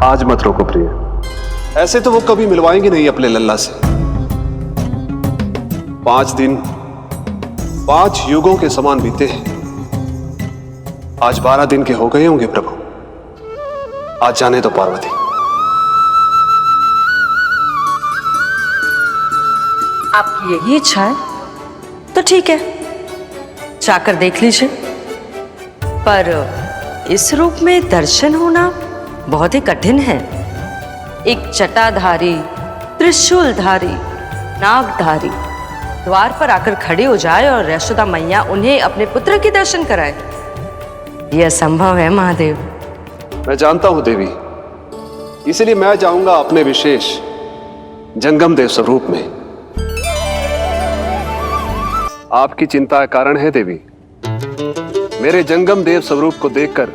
आज मत रोको प्रिय, ऐसे तो वो कभी मिलवाएंगे नहीं अपने लल्ला से। 5 दिन 5 युगों के समान बीते हैं, आज 12 दिन के हो गए होंगे प्रभु। आज जाने दो पार्वती। आपकी यही इच्छा है तो ठीक है, जाकर देख लीजिए। पर इस रूप में दर्शन होना बहुत ही कठिन है। एक जटाधारी, त्रिशूलधारी, नागधारी द्वार पर आकर खड़े हो जाए और यशोदा मैया उन्हें अपने पुत्र के दर्शन कराए, यह असंभव है महादेव। मैं जानता हूं देवी, इसलिए मैं जाऊंगा अपने विशेष जंगम देव स्वरूप में। आपकी चिंता का कारण है देवी, मेरे जंगम देव स्वरूप को देखकर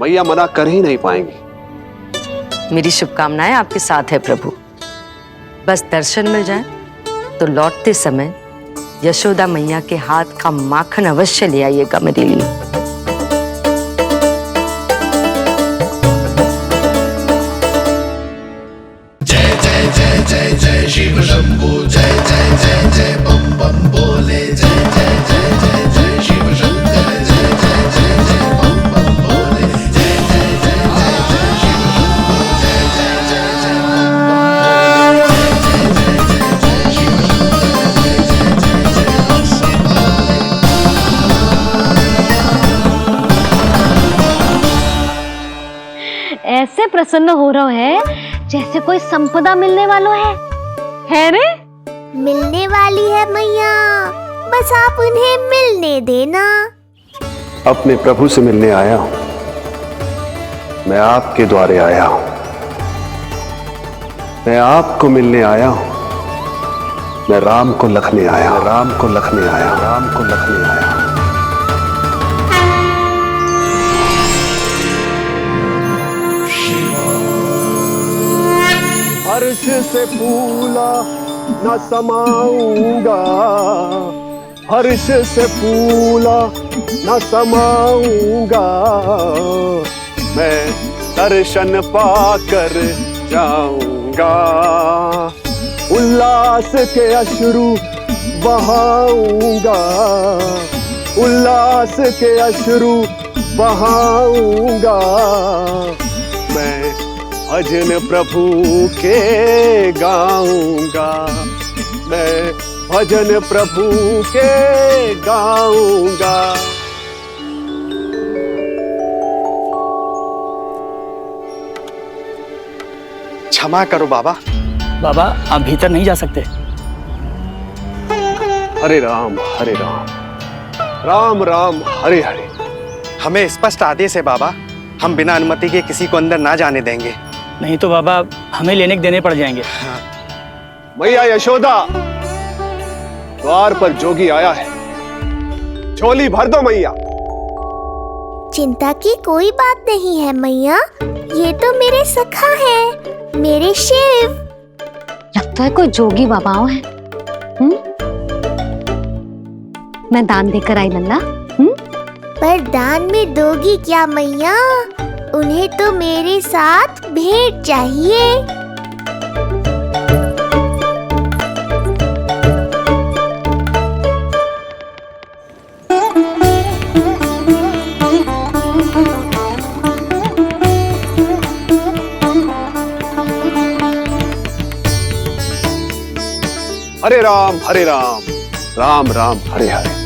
मैया मना कर ही नहीं पाएंगी। मेरी शुभकामनाएं आपके साथ है प्रभु। बस दर्शन मिल जाए तो लौटते समय यशोदा मैया के हाथ का माखन अवश्य ले आइएगा मेरे लिए। जय जय जय जय जय शिव शंभू, जय जय जय जय बम बम बोले, जय जय जय जय जय शिव शंभू, जय जय जय जय जय बम बम बोले, जय जय जय जय जय शिव शंभू, जय जय जय जय ऐसे प्रसन्न हो रहा है जैसे कोई संपदा मिलने वाला है रे? मिलने वाली है मैया, बस आप उन्हें मिलने देना। अपने प्रभु से मिलने आया हूं, मैं आपके द्वारे आया हूं, मैं आपको मिलने आया हूं, मैं राम को लखने आया, राम को लखने आया, राम को लखने आया। हर्ष से फूला न समाऊंगा, हर्ष से फूला न समाऊंगा, मैं दर्शन पाकर जाऊंगा, उल्लास के अश्रु बहाऊंगा, उल्लास के अश्रु बहाऊंगा, मैं भजन प्रभु के गाऊंगा, मैं भजन प्रभु के गाऊंगा। क्षमा करो बाबा। बाबा आप भीतर नहीं जा सकते। हरे राम हरे राम, राम राम हरे हरे। हमें स्पष्ट आदेश है बाबा, हम बिना अनुमति के किसी को अंदर ना जाने देंगे। नहीं तो बाबा हमें लेने के देने पड़ जाएंगे। मैया यशोदा, द्वार पर जोगी आया है, झोली भर दो मैया। चिंता की कोई बात नहीं है मैया, ये तो मेरे सखा है, मेरे शिव। लगता है कोई जोगी बाबाओं है। मैं दान देकर आई लल्ला। पर दान में दोगी क्या मैया? उन्हें तो मेरे साथ भेंट चाहिए। हरे राम हरे राम, राम राम हरे हरे।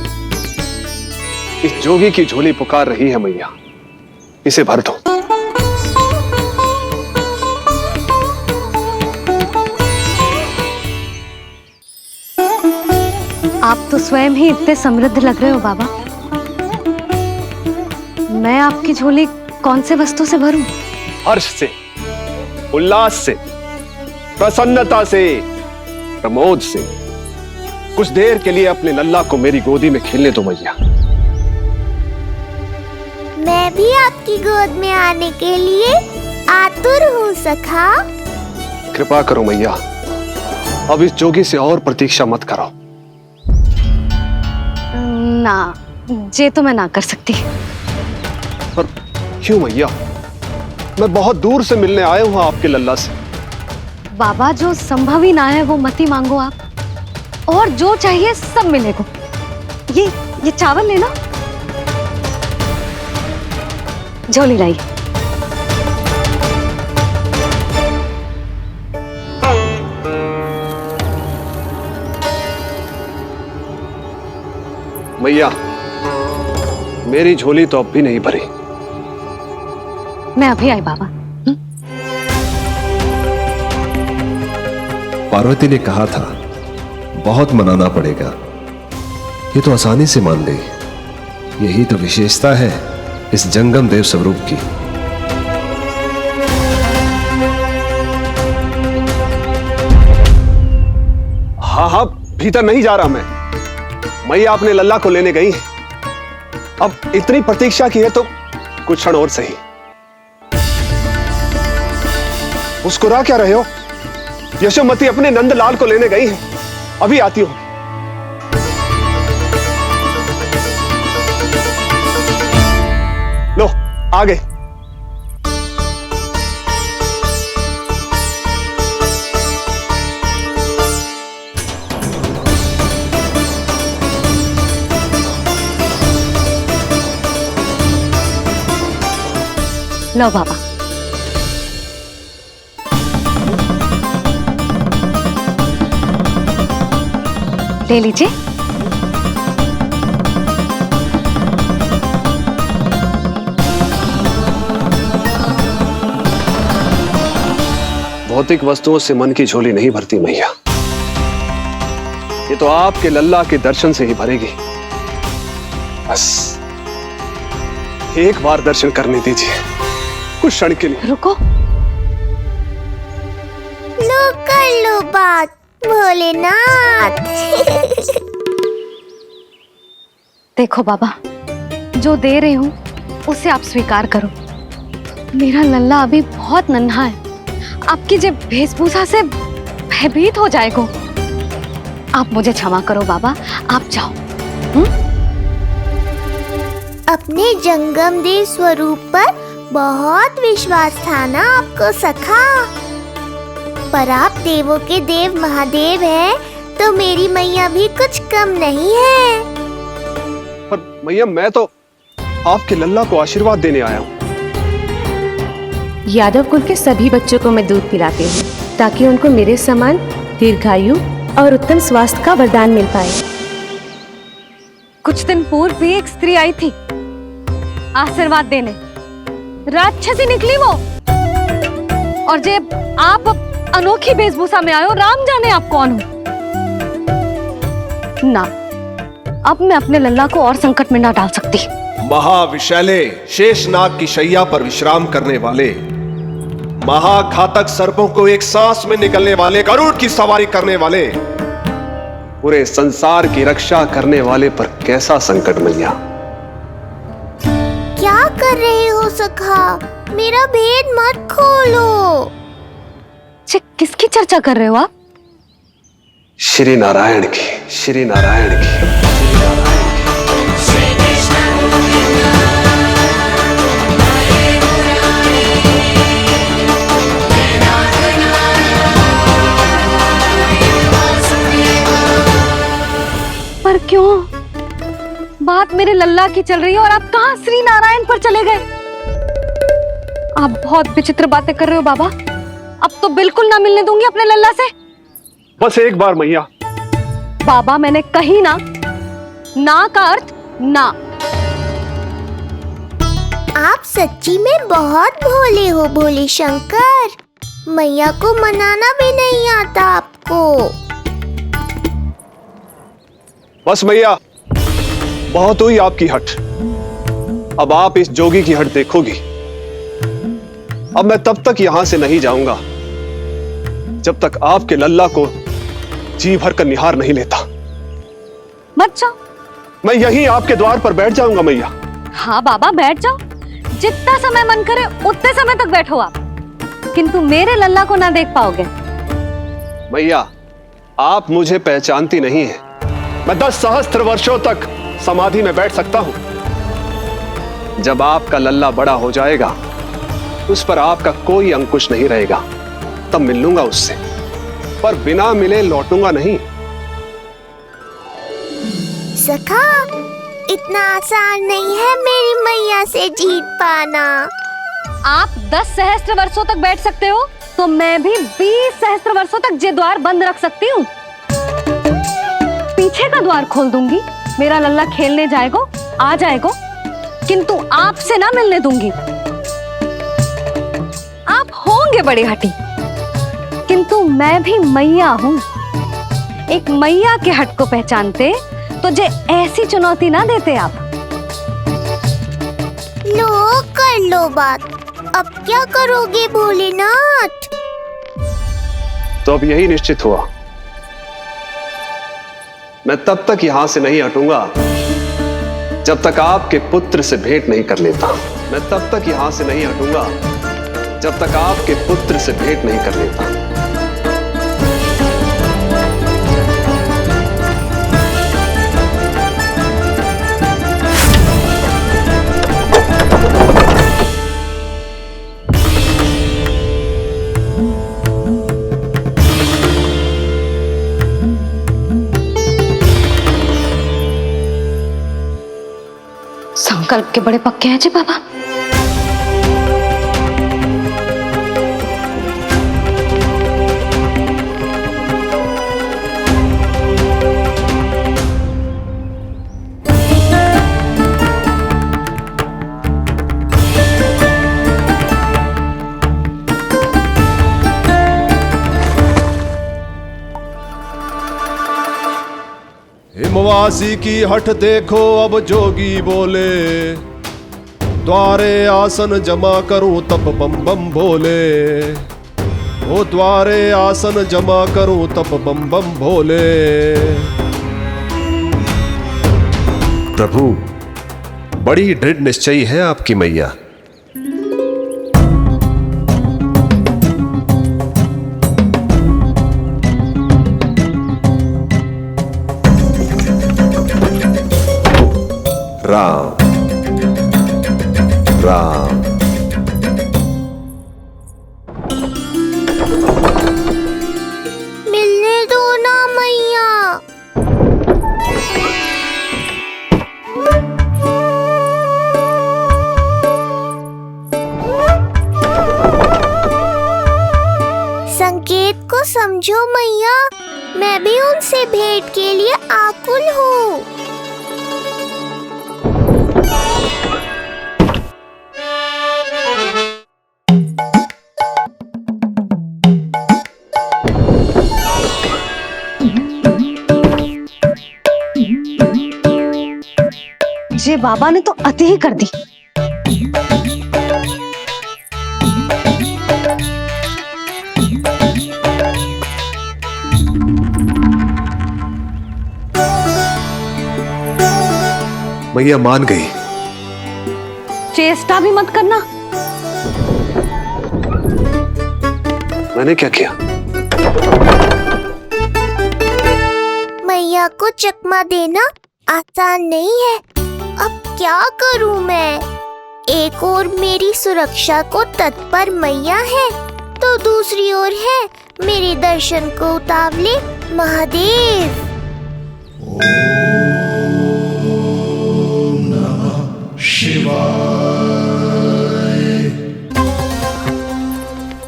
इस जोगी की झोली पुकार रही है मैया, इसे भर दो। आप तो स्वयं ही इतने समृद्ध लग रहे हो बाबा। मैं आपकी झोली कौन से वस्तु से भरूं? हर्ष से, उल्लास से, प्रसन्नता से, प्रमोद से। कुछ देर के लिए अपने लल्ला को मेरी गोदी में खेलने दो मैया। मैं भी आपकी गोद में आने के लिए आतुर हूँ सखा। कृपा करो मैया, अब इस जोगी से और प्रतीक्षा मत करो। ना, ये तो मैं ना कर सकती। पर क्यों मैया? मैं बहुत दूर से मिलने आया हूं आपके लल्ला से। बाबा, जो संभव ही ना है वो मत ही मांगो आप, और जो चाहिए सब मिलेगा। ये चावल लेना, झोली लाई। मैया, मेरी झोली तो अब भी नहीं भरी। मैं अभी आई बाबा। पार्वती ने कहा था बहुत मनाना पड़ेगा, ये तो आसानी से मान ली। यही तो विशेषता है इस जंगम देव स्वरूप की। हाँ हाँ, भीतर नहीं जा रहा मैं। मैया अपने लल्ला को लेने गई है। अब इतनी प्रतीक्षा की है तो कुछ क्षण और सही। मुस्कुरा क्या रहे हो? यशोमती अपने नंदलाल को लेने गई है, अभी आती हूं। लो, आ गए। लो बाबा। ले लीजिए। भौतिक वस्तुओं से मन की झोली नहीं भरती मैया, ये तो आपके लल्ला के दर्शन से ही भरेगी। बस एक बार दर्शन करने दीजिए, कुछ क्षण के लिए। रुको। लो कर लो बात भोलेनाथ। देखो बाबा, जो दे रही हूं उसे आप स्वीकार करो। मेरा लल्ला अभी बहुत नन्हा है, आपकी जो वेशभूषा से भयभीत हो जाएगा। आप मुझे क्षमा करो बाबा, आप जाओ। अपने जंगम देव स्वरूप पर बहुत विश्वास था ना आपको सखा। पर आप देवों के देव महादेव हैं, तो मेरी मैया भी कुछ कम नहीं है। पर मैया, मैं तो आपके लल्ला को आशीर्वाद देने आया हूं। यादव कुल के सभी बच्चों को मैं दूध पिलाती हूँ, ताकि उनको मेरे समान दीर्घायु और उत्तम स्वास्थ्य का वरदान मिल पाए। कुछ दिन पूर्व भी एक स्त्री आई थी आशीर्वाद देने, राक्षसी निकली वो। और जब आप अनोखी वेशभूषा में आए हो, राम जाने आप कौन हो। ना, अब मैं अपने लल्ला को और संकट में ना डाल सकती। महाविशैले शेषनाग की शैया पर विश्राम करने वाले, महाघातक सर्पों को एक सांस में निकलने वाले, गरुड़ की सवारी करने वाले, पूरे संसार की रक्षा करने वाले पर कैसा संकट मैया। क्या कर रहे हो सखा? मेरा भेद मत खोलो। किसकी चर्चा कर रहे हो आप? श्री नारायण की, श्री नारायण की। पर क्यों? बात मेरे लल्ला की चल रही है और आप कहां श्री नारायण पर चले गए? आप बहुत विचित्र बातें कर रहे हो बाबा। अब तो बिल्कुल ना मिलने दूंगी अपने लल्ला से। बस एक बार मैया। बाबा, मैंने कही ना, ना का अर्थ ना। आप सच्ची में बहुत भोले हो भोले शंकर। मैया को मनाना भी नहीं आता आपको। बस मैया, बहुत हुई आपकी हट। अब आप इस जोगी की हट देखोगी। अब मैं तब तक यहां से नहीं जाऊंगा जब तक आपके लल्ला को जी भर कर निहार नहीं लेता। मत जाओ। मैं यहीं आपके द्वार पर बैठ जाऊंगा मैया। हाँ बाबा, बैठ जाओ। जितना समय मन करे उतने समय तक बैठो आप, किंतु मेरे लल्ला को ना देख पाओगे। मैया, आप मुझे पहचानती नहीं है। मैं 10 सहस्त्र वर्षों तक समाधि में बैठ सकता हूं। जब आपका लल्ला बड़ा हो जाएगा उस पर आपका कोई अंकुश नहीं रहेगा। तब मिल लूंगा उससे, पर बिना मिले लौटूंगा नहीं। सखा, इतना आसान नहीं है मेरी मैया से जीत पाना। आप 10 सहस्त्र वर्षों तक बैठ सकते हो, तो मैं भी 20 सहस्त्र वर्षों तक ये द्वार बंद रख सकती हूँ। पीछे का द्वार खोल दूंगी, मेरा लल्ला खेलने जाएगा, आ जाएगा, किंतु आपसे ना मिलने दूंगी। आप होंगे बड़ी हठी, किंतु मैं भी मैया हूँ। एक मैया के हट को पहचानते तो जे ऐसी चुनौती ना देते आप। लो, कर लो बात। अब क्या करोगे भोलेनाथ? तो अब यही निश्चित हुआ, मैं तब तक यहां से नहीं हटूंगा जब तक आपके पुत्र से भेंट नहीं कर लेता। मैं तब तक यहां से नहीं हटूंगा जब तक आपके पुत्र से भेंट नहीं कर लेता। संकल्प के बड़े पक्के हैं जी बाबा। हिमवासी की हठ देखो अब जोगी बोले, द्वारे आसन जमा करूं तब बम बम भोले। ओ द्वारे आसन जमा करूं तब बम बम भोले। प्रभु, बड़ी दृढ़ निश्चयी है आपकी मैया। राम राम। मिलने दो ना मैया। संकेत को समझो मैया, मैं भी उनसे भेंट के लिए आकुल हूँ। ये बाबा ने तो अति ही कर दी। मैया मान गई। चेष्टा भी मत करना। मैंने क्या किया? मैया को चकमा देना आसान नहीं है। अब क्या करूं मैं? एक ओर मेरी सुरक्षा को तत्पर मैया है, तो दूसरी ओर है मेरे दर्शन को उतावले महादेव।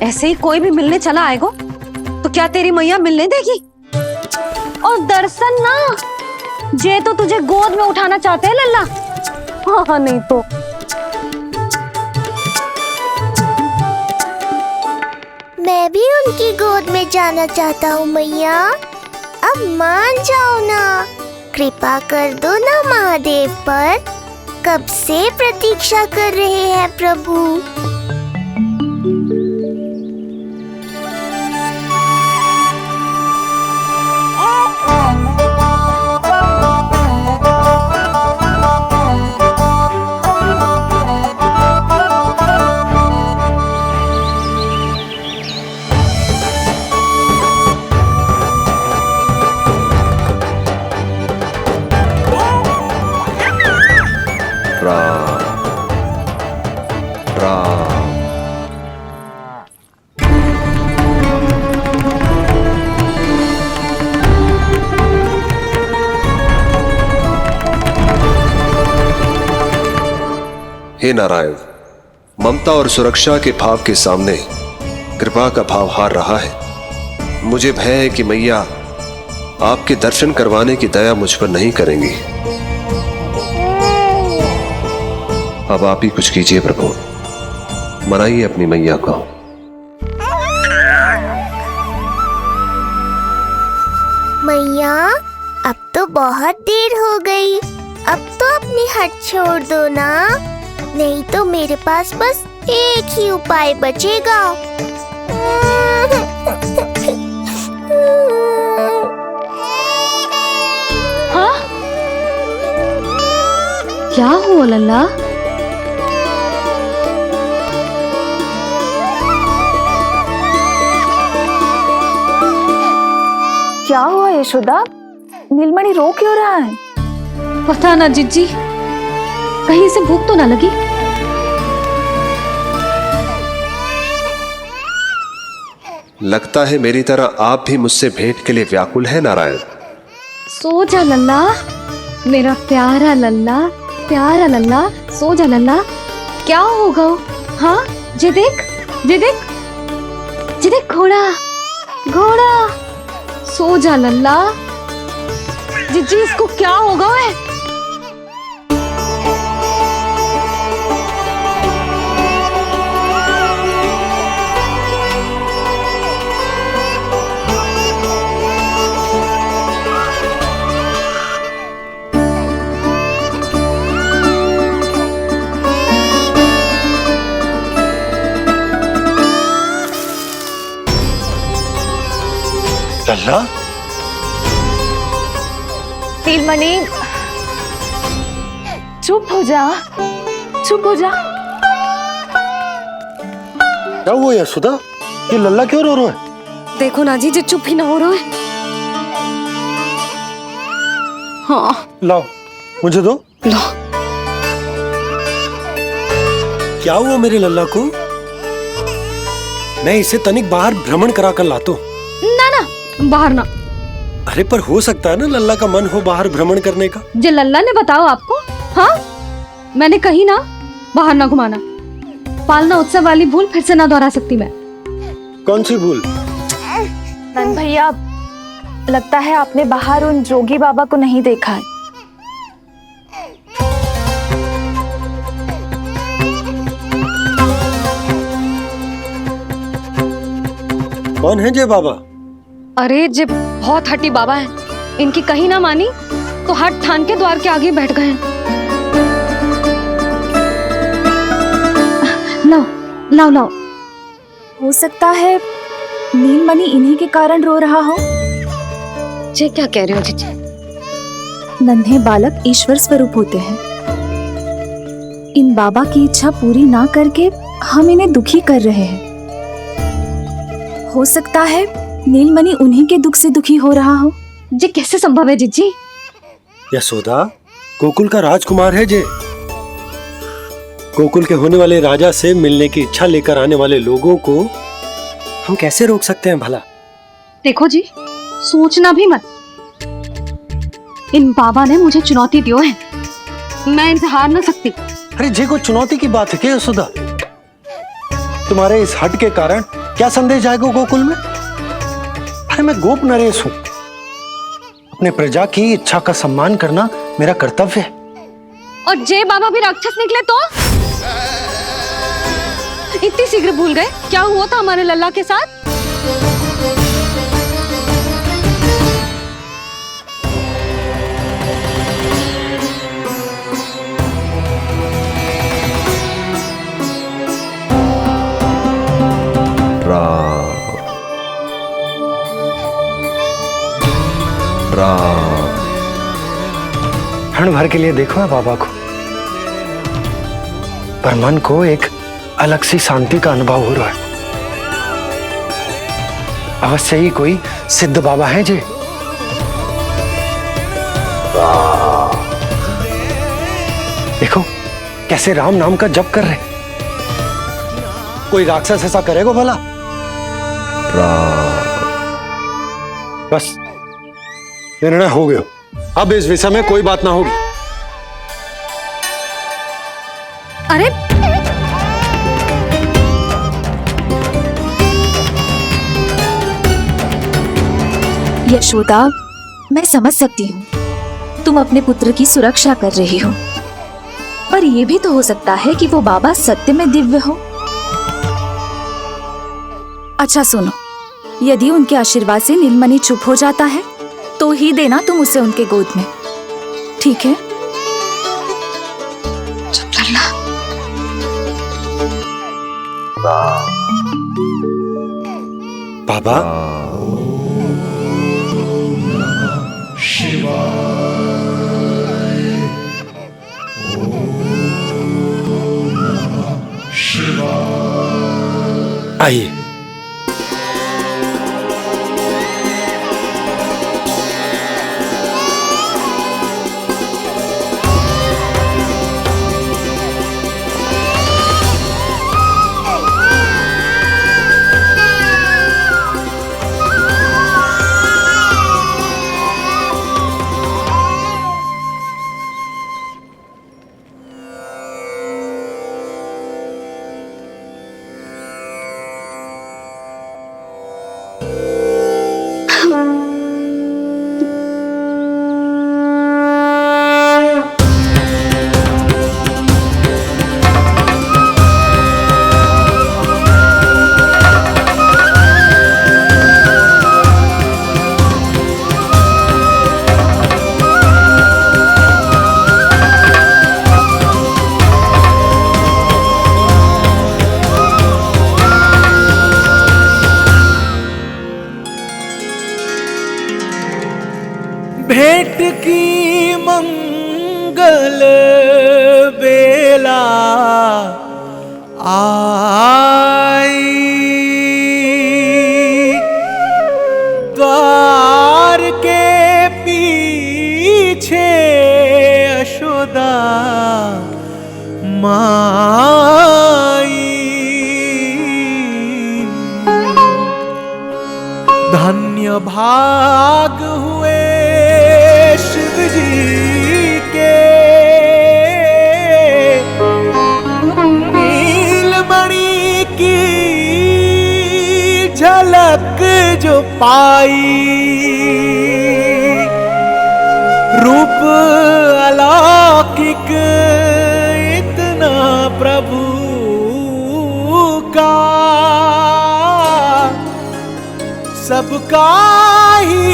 ऐसे ही कोई भी मिलने चला आएगा तो क्या तेरी मैया मिलने देगी? और दर्शन ना, जे तो तुझे गोद में उठाना चाहते हैं लल्ला। हाँ नहीं तो मैं भी उनकी गोद में जाना चाहता हूँ मैया। अब मान जाओ ना, कृपा कर दो ना महादेव पर। कब से प्रतीक्षा कर रहे हैं प्रभु। राम राम हे नारायण, ममता और सुरक्षा के भाव के सामने कृपा का भाव हार रहा है। मुझे भय है कि मैया आपके दर्शन करवाने की दया मुझ पर नहीं करेंगी। अब आप ही कुछ कीजिए प्रभु, मनाइए अपनी मैया को। मैया, अब तो बहुत देर हो गई, अब तो अपनी हट छोड़ दो ना, नहीं तो मेरे पास बस एक ही उपाय बचेगा। हाँ? क्या हुआ लल्ला? क्या हुआ यशोदा? नीलमणि रो क्यों रहा है? पता ना जीजी, कहीं से भूख तो ना लगी। लगता है मेरी तरह आप भी मुझसे भेंट के लिए व्याकुल है नारायण। सो जा लल्ला, मेरा प्यारा लल्ला, प्यारा लल्ला, सो जा लल्ला। क्या होगा? हाँ, जे देख, जे देख, जे देख, घोड़ा, घोड़ा। सो जा लल्ला। जीजी, इसको क्या होगा? है लल्ला, नीलमणि, चुप हो जा, चुप हो जा। क्या हुआ यशोदा? ये लल्ला क्यों रो रहा है? देखो ना जी, चुप ही ना हो रहा है। हाँ, लाओ, मुझे दो। लो। क्या हुआ मेरे लल्ला को? मैं इसे तनिक बाहर भ्रमण करा कर लाता हूं। ना ना, बाहर ना। अरे पर हो सकता है ना लल्ला का मन हो बाहर भ्रमण करने का। जे लल्ला ने बताओ आपको? हाँ, मैंने कही ना बाहर ना घुमाना। पालना उत्सव वाली भूल फिर से ना दोहरा सकती मैं। कौन सी भूल? नंद भैया, लगता है आपने बाहर उन जोगी बाबा को नहीं देखा है। कौन है जय बाबा? अरे जे बहुत हट्टी बाबा है, इनकी कहीं ना मानी तो हट ठान के द्वार के आगे बैठ गए। लाओ लाओ लाओ। हो सकता है नीलमणि इन्हीं के कारण रो रहा हो। जे क्या कह रहे हो जीजी? नन्हे बालक ईश्वर स्वरूप होते हैं। इन बाबा की इच्छा पूरी ना करके हम इन्हें दुखी कर रहे हैं। हो सकता है नीलमणि उन्हीं के दुख से दुखी हो रहा हो। जे कैसे संभव है जीजी? यशोदा, गोकुल का राजकुमार है जे। गोकुल के होने वाले राजा से मिलने की इच्छा लेकर आने वाले लोगों को हम कैसे रोक सकते हैं भला? देखो जी, सोचना भी मत। इन बाबा ने मुझे चुनौती दियो है, मैं इनसे हार ना सकती। अरे जे को चुनौती की बात है क्या यशोदा? तुम्हारे इस हट के कारण क्या संदेश जाएगा गोकुल में? अरे मैं गोप नरेश हूं, अपने प्रजा की इच्छा का सम्मान करना मेरा कर्तव्य है। और जे बाबा भी राक्षस निकले तो? इतनी शीघ्र भूल गए क्या हुआ था हमारे लल्ला के साथ? क्षण भर के लिए देखो है बाबा को, पर मन को एक अलग सी शांति का अनुभव हो रहा है। अवश्य ही कोई सिद्ध बाबा है जी। देखो कैसे राम नाम का जप कर रहे। कोई राक्षस ऐसा करेगा भला? बस निर्णय हो गया, अब इस विषय में कोई बात ना होगी। अरे यशोदा, मैं समझ सकती हूँ तुम अपने पुत्र की सुरक्षा कर रही हो, पर यह भी तो हो सकता है कि वो बाबा सत्य में दिव्य हो। अच्छा सुनो, यदि उनके आशीर्वाद से नीलमणि चुप हो जाता है तो ही देना तुम उसे उनके गोद में, ठीक है? चुप करना। बाबा, आइए। भेंट की मंगल बेला आई, द्वार के पीछे यशोदा माई। धन्य भाग हुए शिव जी के, नीलमणि की झलक जो पाई। रूप अलौकिक इतना प्रभु का, सबका ही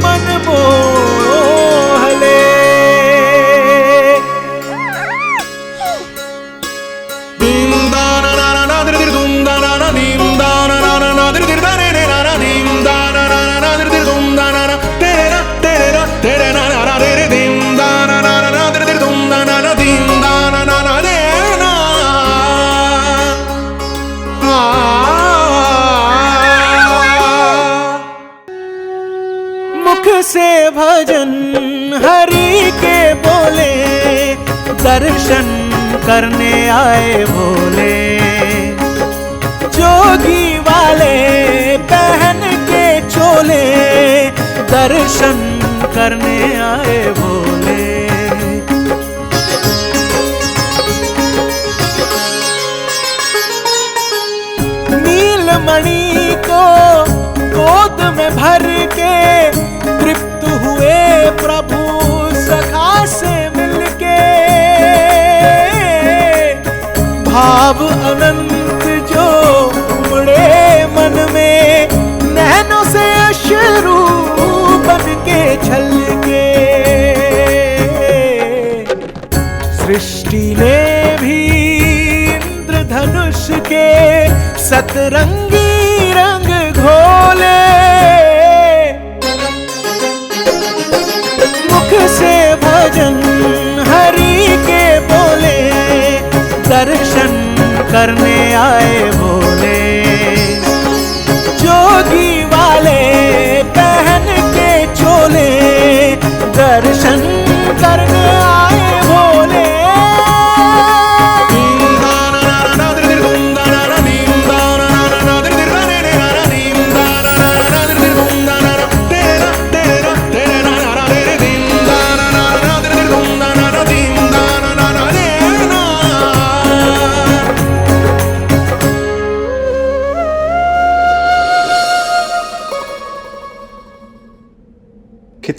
मन मोह ले। दीम दाना नाना नादर दिर दुम दाना ना दीम दाना नाना नादर दिर दाने ने नाना दीम दाना नाना नादर दिर दुम दाना ना तेरे ना ना तेरे दीम दाना नाना नादर दिर दुम दाना ना दीम दाना नाना दे ना। मुख से भजन हरि के बोले, दर्शन करने आए भोले। जोगी वाले पहन के चोले, दर्शन करने आए भोले। नीलमणि को गोद में भर के तृप्त हुए प्रभु सखा से मिलके। भाव अनंत जो उमड़े मन में, नैनों से अश्रु बन के छलके। सृष्टि ने भी इंद्रधनुष के सतरंगी रंग घोले। मुख से भजन हरि के बोले, दर्शन करने आए भोले। जोगी वाले पहन के चोले, दर्शन करने आए भोले।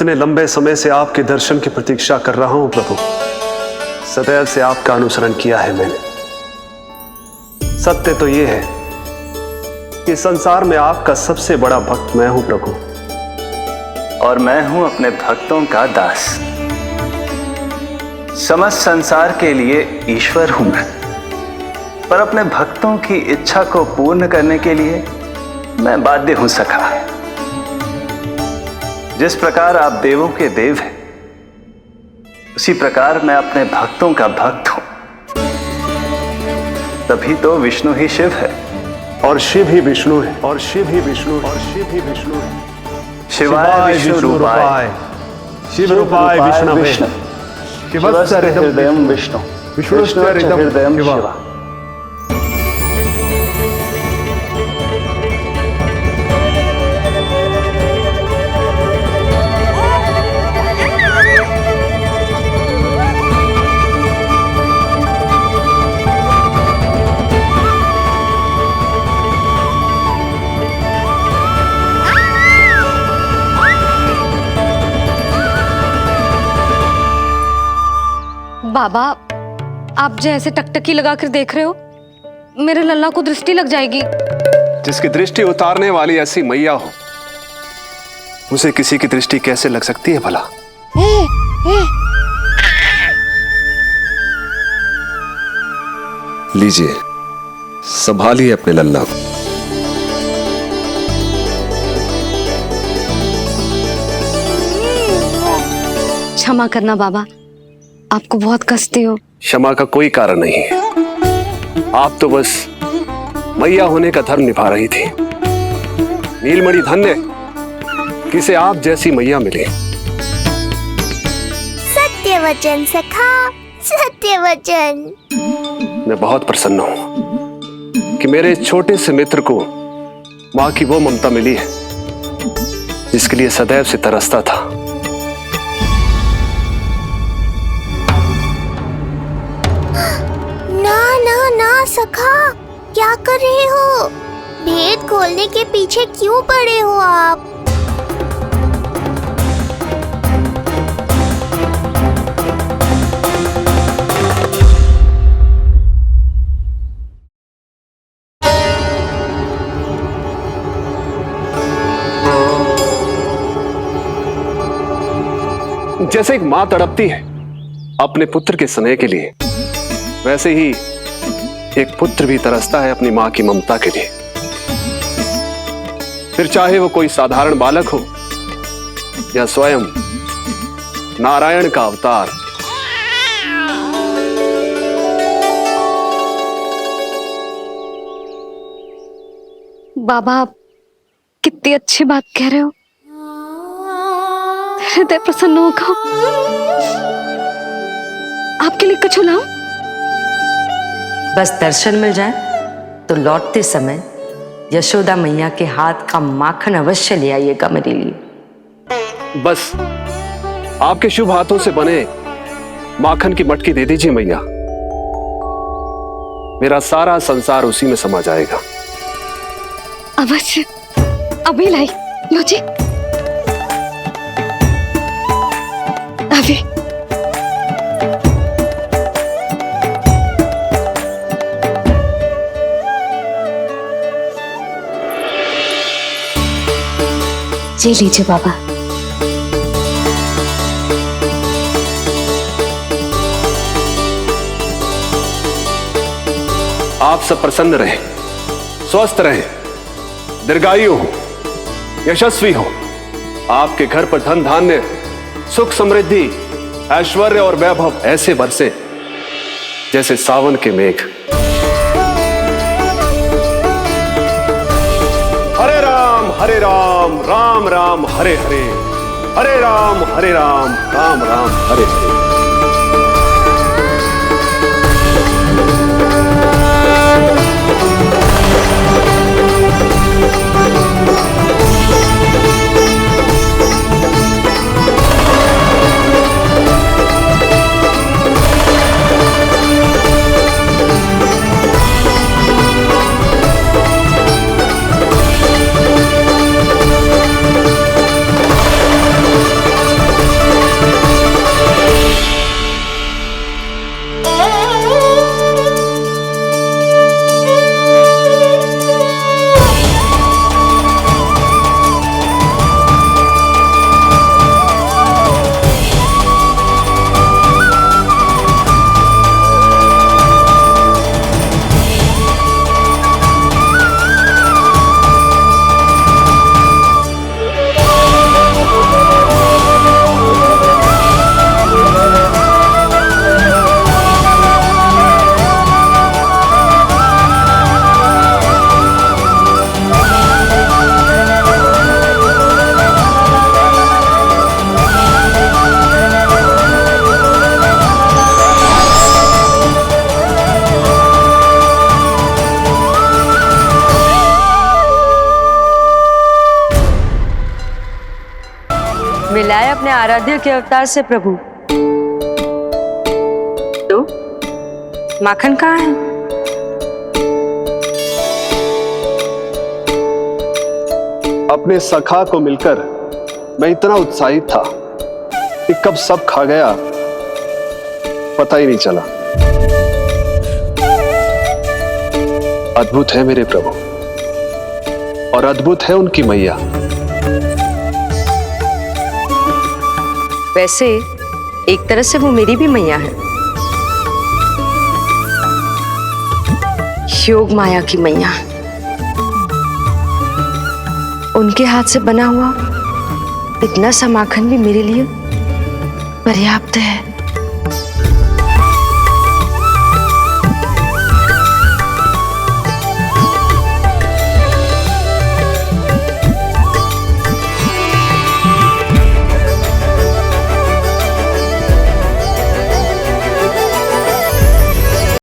इतने लंबे समय से आपके दर्शन की प्रतीक्षा कर रहा हूं प्रभु। सदैव से आपका अनुसरण किया है मैंने। सत्य तो यह है कि संसार में आपका सबसे बड़ा भक्त मैं हूं प्रभु, और मैं हूं अपने भक्तों का दास। समस्त संसार के लिए ईश्वर हूं मैं, पर अपने भक्तों की इच्छा को पूर्ण करने के लिए मैं बाध्य हूं सखा। जिस प्रकार आप देवों के देव हैं, उसी प्रकार मैं अपने भक्तों का भक्त हूं। तभी तो विष्णु ही शिव है, और शिव ही विष्णु है, और शिव ही विष्णु है, और शिव ही विष्णु है। शिवाय विष्णु रूपाय, शिव रूपाय विष्णवे, शिवस्य हृदयं विष्णु, विष्णुश्च हृदयं शिवा। बाबा, आप जो ऐसे टकटकी लगाकर देख रहे हो, मेरे लल्ला को दृष्टि लग जाएगी। जिसकी दृष्टि उतारने वाली ऐसी मैया हो, उसे किसी की दृष्टि कैसे लग सकती है भला? लीजिए, संभालिए अपने लल्ला को। क्षमा करना बाबा, आपको बहुत कष्ट हो। क्षमा का कोई कारण नहीं है। आप तो बस मैया होने का धर्म निभा रही थी। नीलमणि धन्य किसे आप जैसी मैया मिले। सत्य वचन सखा, सत्य वचन। मैं बहुत प्रसन्न हूं कि मेरे छोटे से मित्र को मां की वो ममता मिली है जिसके लिए सदैव से तरसता था। ना ना ना सखा, क्या कर रहे हो? भेद खोलने के पीछे क्यों पड़े हो आप? जैसे एक मां तड़पती है अपने पुत्र के स्नेह के लिए, वैसे ही एक पुत्र भी तरसता है अपनी मां की ममता के लिए। फिर चाहे वो कोई साधारण बालक हो या स्वयं नारायण का अवतार। बाबा, आप कितनी अच्छी बात कह रहे हो। हृदय प्रसन्न होगा। आपके लिए कुछ लाऊं? बस दर्शन मिल जाए तो लौटते समय यशोदा मैया के हाथ का माखन अवश्य ले आइएगा मेरे लिए। बस आपके शुभ हाथों से बने माखन की मटकी दे दीजिए मैया, मेरा सारा संसार उसी में समा जाएगा। अवश्य, अभी लाई। लो जी, अभी। जी लीजिए बाबा। आप सब प्रसन्न रहें, स्वस्थ रहें, दीर्घायु हो, यशस्वी हो। आपके घर पर धन धान्य, सुख समृद्धि, ऐश्वर्य और वैभव ऐसे बरसे जैसे सावन के मेघ। हरे राम, राम राम हरे हरे, हरे राम राम राम हरे हरे। मिलाए अपने आराध्य के अवतार से प्रभु। तो माखन कहाँ है? अपने सखा को मिलकर मैं इतना उत्साहित था कि कब सब खा गया पता ही नहीं चला। अद्भुत है मेरे प्रभु और अद्भुत है उनकी मैया। वैसे एक तरह से वो मेरी भी मैया है, योग माया की मैया। उनके हाथ से बना हुआ इतना सा माखन भी मेरे लिए पर्याप्त है।